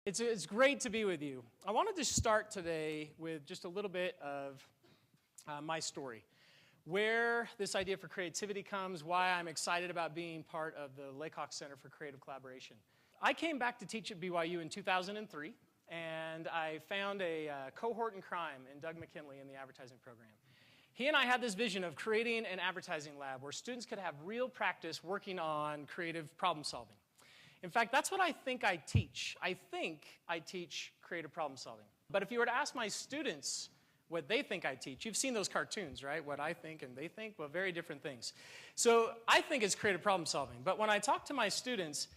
It's great to be with you. I wanted to start today with just a little bit of my story, where this idea for creativity comes, why I'm excited about being part of the Laycock Center for Creative Collaboration. I came back to teach at BYU in 2003, and I found a cohort in crime in Doug McKinley in the advertising program. He and I had this vision of creating an advertising lab where students could have real practice working on creative problem solving. In fact, that's what I think I teach. I think I teach creative problem solving. But if you were to ask my students what they think I teach, you've seen those cartoons, right? What I think and they think, well, very different things. So I think it's creative problem solving. But when I talk to my students,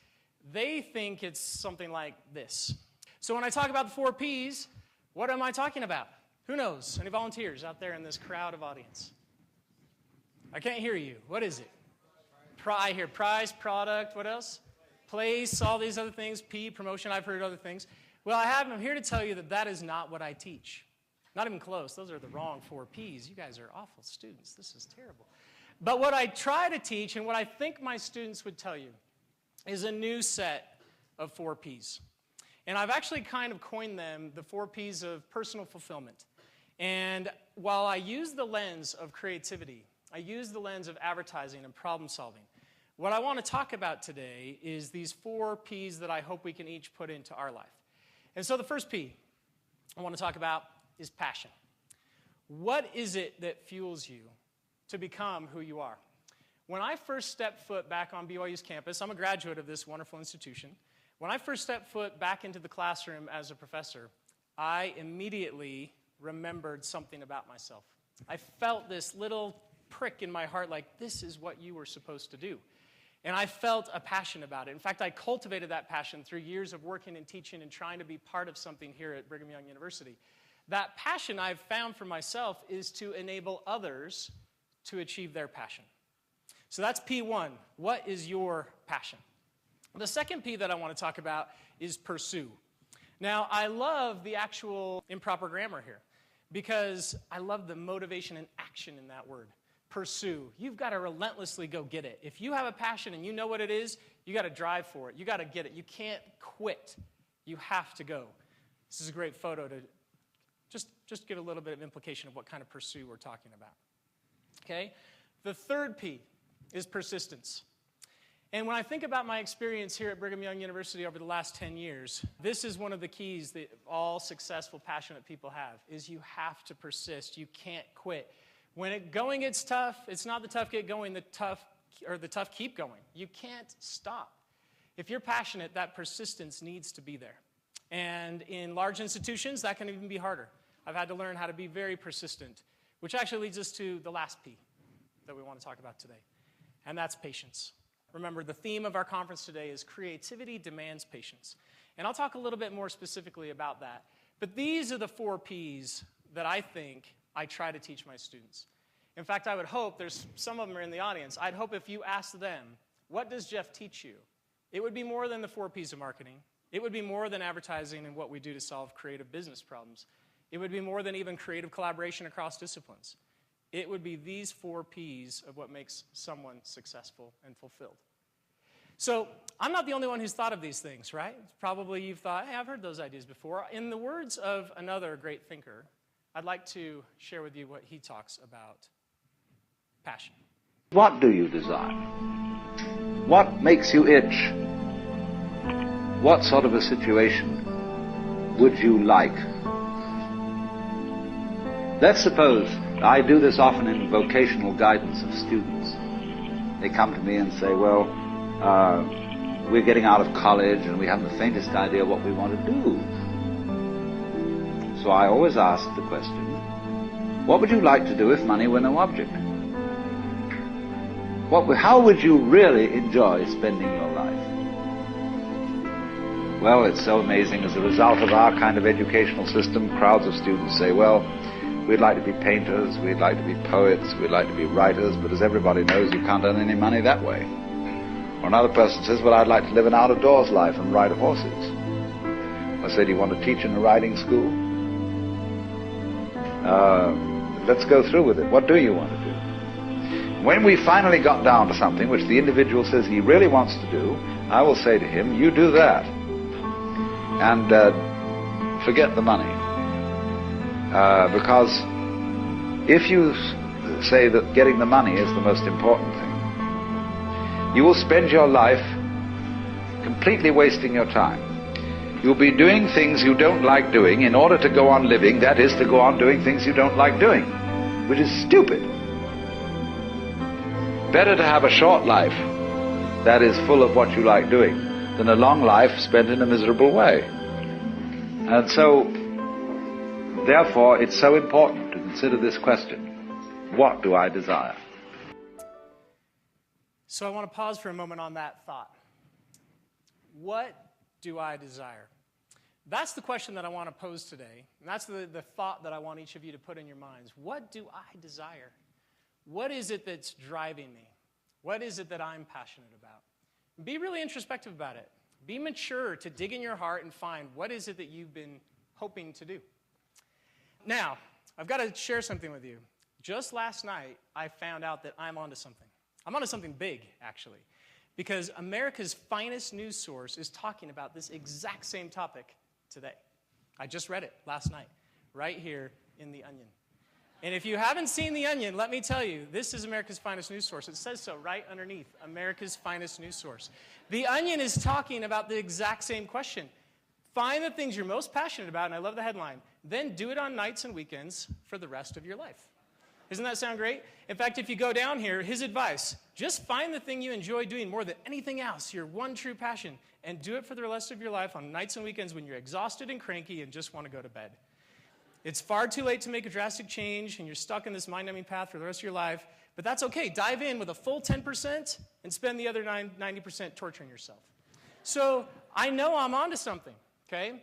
they think it's something like this. So when I talk about the 4 Ps, what am I talking about? Who knows? Any volunteers out there in this crowd of audience? I can't hear you. What is it? I hear price, product, what else? Place, all these other things, P, promotion, I've heard other things. Well, I'm here to tell you that that is not what I teach. Not even close. Those are the wrong 4 Ps. You guys are awful students. This is terrible. But what I try to teach and what I think my students would tell you is a new set of 4 Ps. And I've actually kind of coined them the 4 Ps of personal fulfillment. And while I use the lens of creativity, I use the lens of advertising and problem solving, what I want to talk about today is these 4 Ps that I hope we can each put into our life. And so the first P I want to talk about is passion. What is it that fuels you to become who you are? When I first stepped foot back on BYU's campus, I'm a graduate of this wonderful institution. When I first stepped foot back into the classroom as a professor, I immediately remembered something about myself. I felt this little prick in my heart like, this is what you were supposed to do. And I felt a passion about it. In fact, I cultivated that passion through years of working and teaching and trying to be part of something here at Brigham Young University. That passion I've found for myself is to enable others to achieve their passion. So that's P1. What is your passion? The second P that I want to talk about is pursue. Now, I love the actual improper grammar here because I love the motivation and action in that word. Pursue. You've got to relentlessly go get it. If you have a passion and you know what it is, you got to drive for it. You got to get it. You can't quit. You have to go. This is a great photo to just give a little bit of implication of what kind of pursue we're talking about. Okay? The third P is persistence. And when I think about my experience here at Brigham Young University over the last 10 years, this is one of the keys that all successful, passionate people have, is you have to persist. You can't quit. When going gets tough, it's not the tough get going, the tough keep going. You can't stop. If you're passionate, that persistence needs to be there. And in large institutions, that can even be harder. I've had to learn how to be very persistent, which actually leads us to the last P that we want to talk about today, and that's patience. Remember, the theme of our conference today is creativity demands patience. And I'll talk a little bit more specifically about that. But these are the 4 Ps that I think I try to teach my students. In fact, I would hope, there's some of them are in the audience, I'd hope if you ask them, what does Jeff teach you? It would be more than the 4 Ps of marketing. It would be more than advertising and what we do to solve creative business problems. It would be more than even creative collaboration across disciplines. It would be these 4 Ps of what makes someone successful and fulfilled. So I'm not the only one who's thought of these things, right? Probably you've thought, hey, I've heard those ideas before. In the words of another great thinker, I'd like to share with you what he talks about passion. What do you desire? What makes you itch? What sort of a situation would you like? Let's suppose, I do this often in vocational guidance of students. They come to me and say, well, we're getting out of college and we haven't the faintest idea what we want to do. So I always ask the question, what would you like to do if money were no object? How would you really enjoy spending your life? Well, it's so amazing. As a result of our kind of educational system, crowds of students say, well, we'd like to be painters, we'd like to be poets, we'd like to be writers, but as everybody knows, you can't earn any money that way. Or another person says, well, I'd like to live an out-of-doors life and ride horses. I say, do you want to teach in a riding school? Let's go through with it. What do you want to do? When we finally got down to something which the individual says he really wants to do, I will say to him, you do that. and forget the money. Because if you say that getting the money is the most important thing, you will spend your life completely wasting your time. You'll be doing things you don't like doing in order to go on living, that is, to go on doing things you don't like doing, which is stupid. Better to have a short life that is full of what you like doing than a long life spent in a miserable way. And so, therefore, it's so important to consider this question: what do I desire? So I want to pause for a moment on that thought. What do I desire? That's the question that I want to pose today. And that's the thought that I want each of you to put in your minds. What do I desire? What is it that's driving me? What is it that I'm passionate about? Be really introspective about it. Be mature to dig in your heart and find what is it that you've been hoping to do. Now, I've got to share something with you. Just last night, I found out that I'm onto something. I'm onto something big, actually, because America's finest news source is talking about this exact same topic today. I just read it last night, right here in The Onion. And if you haven't seen The Onion, let me tell you, this is America's finest news source. It says so right underneath, America's finest news source. The Onion is talking about the exact same question. Find the things you're most passionate about, and I love the headline, then do it on nights and weekends for the rest of your life. Doesn't that sound great? In fact, if you go down here, his advice, just find the thing you enjoy doing more than anything else, your one true passion, and do it for the rest of your life on nights and weekends when you're exhausted and cranky and just want to go to bed. It's far too late to make a drastic change, and you're stuck in this mind-numbing path for the rest of your life, but that's okay. Dive in with a full 10% and spend the other 90% torturing yourself. So I know I'm onto something, okay?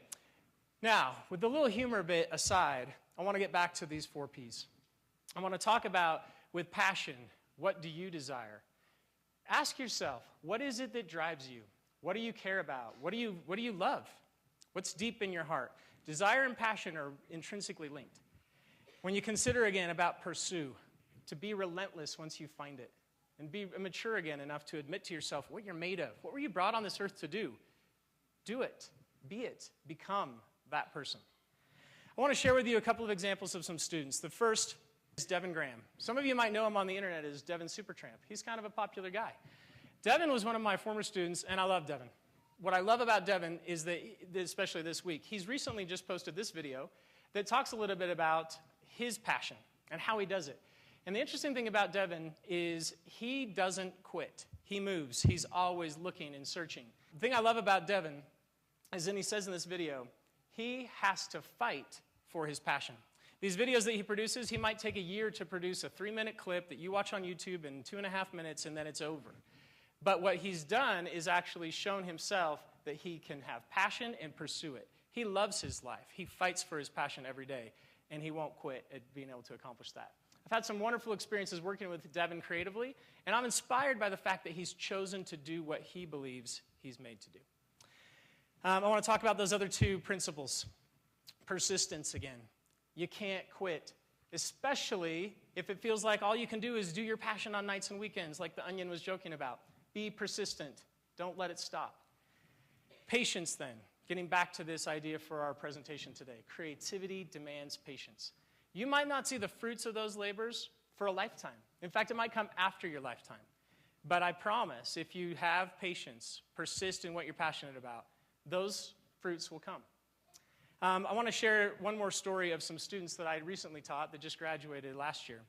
Now, with the little humor bit aside, I want to get back to these 4 Ps. I want to talk about, with passion, what do you desire? Ask yourself, what is it that drives you? What do you care about? What do you love? What's deep in your heart? Desire and passion are intrinsically linked. When you consider again about pursue, to be relentless once you find it, and be mature again enough to admit to yourself what you're made of. What were you brought on this earth to do? Do it. Be it. Become that person. I want to share with you a couple of examples of some students. The first is Devin Graham. Some of you might know him on the internet as Devin Supertramp. He's kind of a popular guy. Devin was one of my former students, and I love Devin. What I love about Devin is that, especially this week, he's recently just posted this video that talks a little bit about his passion and how he does it. And the interesting thing about Devin is he doesn't quit. He moves. He's always looking and searching. The thing I love about Devin is, and he says in this video, he has to fight for his passion. These videos that he produces, he might take a year to produce a 3-minute clip that you watch on YouTube in 2.5 minutes, and then it's over. But what he's done is actually shown himself that he can have passion and pursue it. He loves his life. He fights for his passion every day, and he won't quit at being able to accomplish that. I've had some wonderful experiences working with Devin creatively, and I'm inspired by the fact that he's chosen to do what he believes he's made to do. I want to talk about those other 2 principles. Persistence again. You can't quit, especially if it feels like all you can do is do your passion on nights and weekends, like The Onion was joking about. Be persistent. Don't let it stop. Patience, then. Getting back to this idea for our presentation today. Creativity demands patience. You might not see the fruits of those labors for a lifetime. In fact, it might come after your lifetime. But I promise, if you have patience, persist in what you're passionate about, those fruits will come. I want to share one more story of some students that I recently taught that just graduated last year.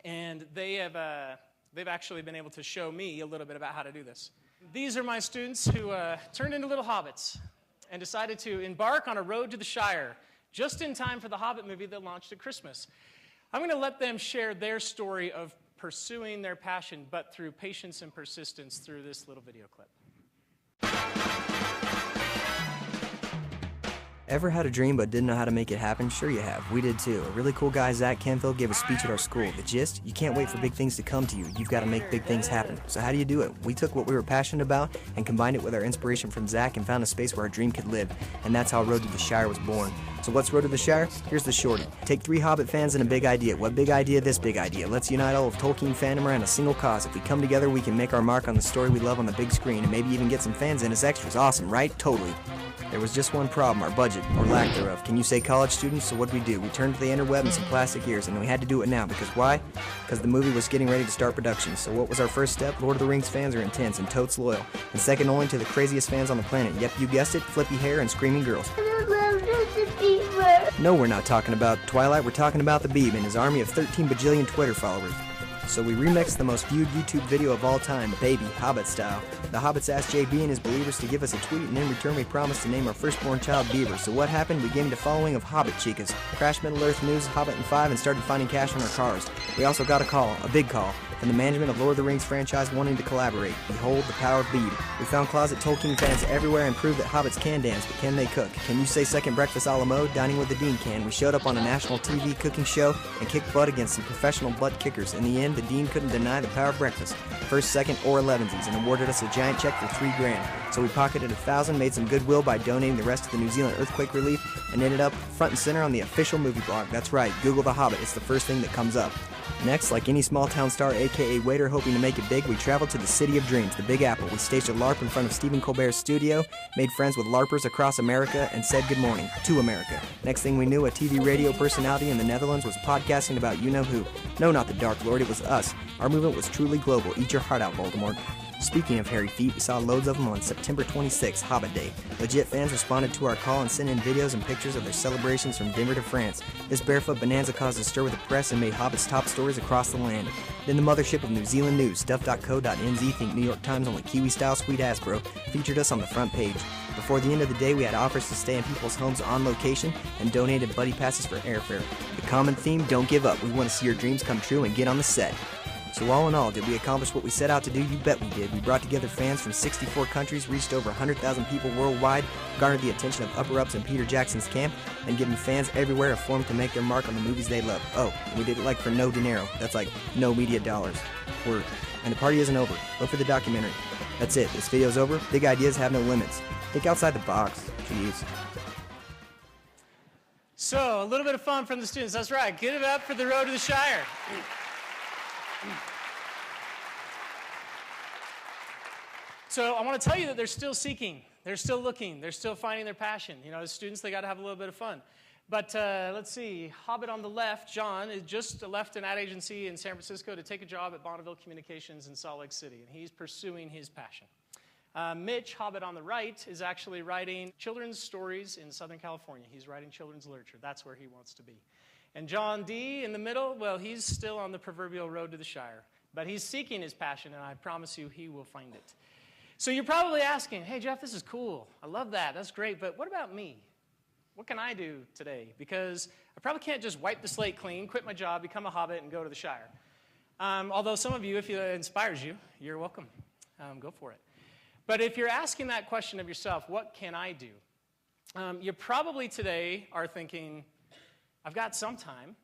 And they've actually been able to show me a little bit about how to do this. These are my students who turned into little hobbits and decided to embark on a road to the Shire just in time for the Hobbit movie that launched at Christmas. I'm going to let them share their story of pursuing their passion, but through patience and persistence through this little video clip. Ever had a dream but didn't know how to make it happen? Sure you have. We did too. A really cool guy, Zach Canfield, gave a speech at our school. The gist? You can't wait for big things to come to you. You've got to make big things happen. So how do you do it? We took what we were passionate about and combined it with our inspiration from Zach and found a space where our dream could live. And that's how Road to the Shire was born. So what's Road to the Shire? Here's the shorty. Take 3 Hobbit fans and a big idea. What big idea? This big idea. Let's unite all of Tolkien fandom around a single cause. If we come together, we can make our mark on the story we love on the big screen and maybe even get some fans in as extras. Awesome, right? Totally. There was just one problem, our budget, or lack thereof. Can you say college students? So what'd we do? We turned to the interweb and some plastic ears, and we had to do it now, because why? Because the movie was getting ready to start production. So what was our first step? Lord of the Rings fans are intense and totes loyal, and second only to the craziest fans on the planet. Yep, you guessed it, flippy hair and screaming girls. No, we're not talking about Twilight, we're talking about the Beeb and his army of 13 bajillion Twitter followers. So we remixed the most viewed YouTube video of all time, Baby, Hobbit style. The Hobbits asked JB and his believers to give us a tweet, and in return we promised to name our firstborn child Beaver. So what happened? We gained a following of Hobbit chicas, crashed Middle-earth news, Hobbit and 5, and started finding cash on our cars. We also got a call, a big call, from the management of Lord of the Rings franchise wanting to collaborate. Behold the power of Beeb. We found closet Tolkien fans everywhere and proved that hobbits can dance, but can they cook? Can you say second breakfast a la mode? Dining with the Dean can. We showed up on a national TV cooking show and kicked butt against some professional butt kickers. In the end, the Dean couldn't deny the power of breakfast. First, second, or 11sies, and awarded us a giant check for $3,000. So we pocketed $1,000, made some goodwill by donating the rest to the New Zealand earthquake relief, and ended up front and center on the official movie blog. That's right, Google The Hobbit. It's the first thing that comes up. Next, like any small town star, aka waiter hoping to make it big, we traveled to the city of dreams, the Big Apple. We staged a LARP in front of Stephen Colbert's studio, made friends with LARPers across America, and said good morning to America. Next thing we knew, a TV radio personality in the Netherlands was podcasting about you-know-who. No, not the Dark Lord, it was us. Our movement was truly global. Eat your heart out, Voldemort. Speaking of hairy feet, we saw loads of them on September 26th, Hobbit Day. Legit fans responded to our call and sent in videos and pictures of their celebrations from Denver to France. This barefoot bonanza caused a stir with the press and made Hobbit's top stories across the land. Then the mothership of New Zealand news, stuff.co.nz, think New York Times only Kiwi-style sweet ass bro, featured us on the front page. Before the end of the day, we had offers to stay in people's homes on location and donated buddy passes for airfare. The common theme, don't give up. We want to see your dreams come true and get on the set. So all in all, did we accomplish what we set out to do? You bet we did. We brought together fans from 64 countries, reached over 100,000 people worldwide, garnered the attention of upper-ups in Peter Jackson's camp, and given fans everywhere a forum to make their mark on the movies they love. Oh, and we did it like for no dinero. That's like no media dollars. Word. And the party isn't over. Look for the documentary. That's it. This video's over. Big ideas have no limits. Think outside the box. Jeez. So, a little bit of fun from the students. That's right. Give it up for the road to the Shire. So I want to tell you that they're still seeking, they're still looking, they're still finding their passion. You know, as students, they got to have a little bit of fun. But let's see, Hobbit on the left, John, is just left an ad agency in San Francisco to take a job at Bonneville Communications in Salt Lake City, and he's pursuing his passion. Mitch, Hobbit on the right, is actually writing children's stories in Southern California. He's writing children's literature. That's where he wants to be. And John D. in the middle, well, he's still on the proverbial road to the Shire. But he's seeking his passion, and I promise you he will find it. So you're probably asking, hey, Jeff, this is cool. I love that. That's great. But what about me? What can I do today? Because I probably can't just wipe the slate clean, quit my job, become a hobbit, and go to the Shire. Although some of you, if it inspires you, you're welcome. Go for it. But if you're asking that question of yourself, what can I do? You probably today are thinking, I've got some time.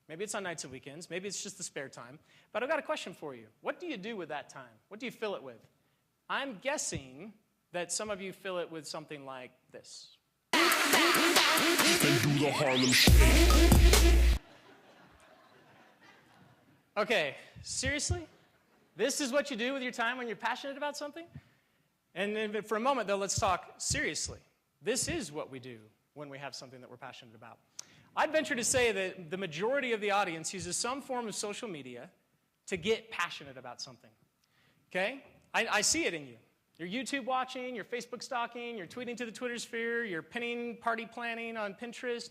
Maybe it's on nights and weekends. Maybe it's just the spare time. But I've got a question for you. What do you do with that time? What do you fill it with? I'm guessing that some of you fill it with something like this. Okay, seriously? This is what you do with your time when you're passionate about something? And then for a moment, though, let's talk seriously. This is what we do when we have something that we're passionate about. I'd venture to say that the majority of the audience uses some form of social media to get passionate about something. Okay? I see it in you. You're YouTube watching, you're Facebook stalking, you're tweeting to the Twitter sphere, you're pinning party planning on Pinterest.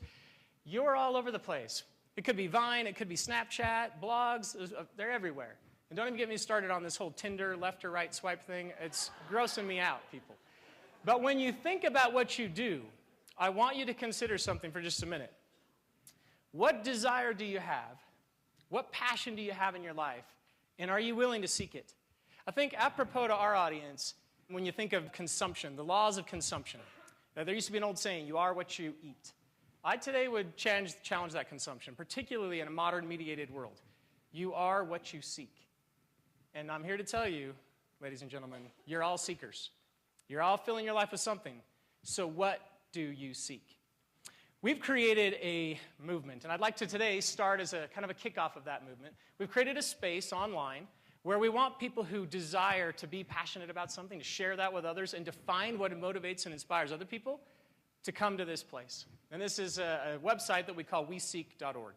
You're all over the place. It could be Vine, it could be Snapchat, blogs, they're everywhere. And don't even get me started on this whole Tinder left or right swipe thing. It's grossing me out, people. But when you think about what you do, I want you to consider something for just a minute. What desire do you have? What passion do you have in your life? And are you willing to seek it? I think apropos to our audience, when you think of consumption, the laws of consumption, there used to be an old saying, you are what you eat. I today would challenge that consumption, particularly in a modern mediated world. You are what you seek. And I'm here to tell you, ladies and gentlemen, you're all seekers. You're all filling your life with something. So what do you seek? We've created a movement, and I'd like to today start as a kind of a kickoff of that movement. We've created a space online where we want people who desire to be passionate about something, to share that with others, and to find what motivates and inspires other people, to come to this place. And this is a website that we call weseek.org.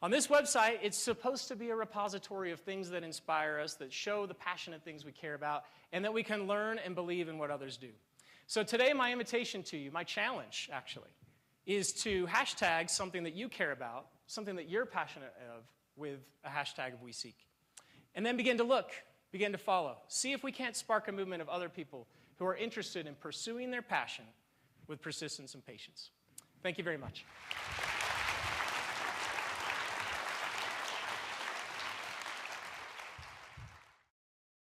On this website, it's supposed to be a repository of things that inspire us, that show the passionate things we care about, and that we can learn and believe in what others do. So today, my invitation to you, my challenge, actually, is to hashtag something that you care about, something that you're passionate of, with a hashtag of WeSeek. And then begin to look, begin to follow. See if we can't spark a movement of other people who are interested in pursuing their passion with persistence and patience. Thank you very much.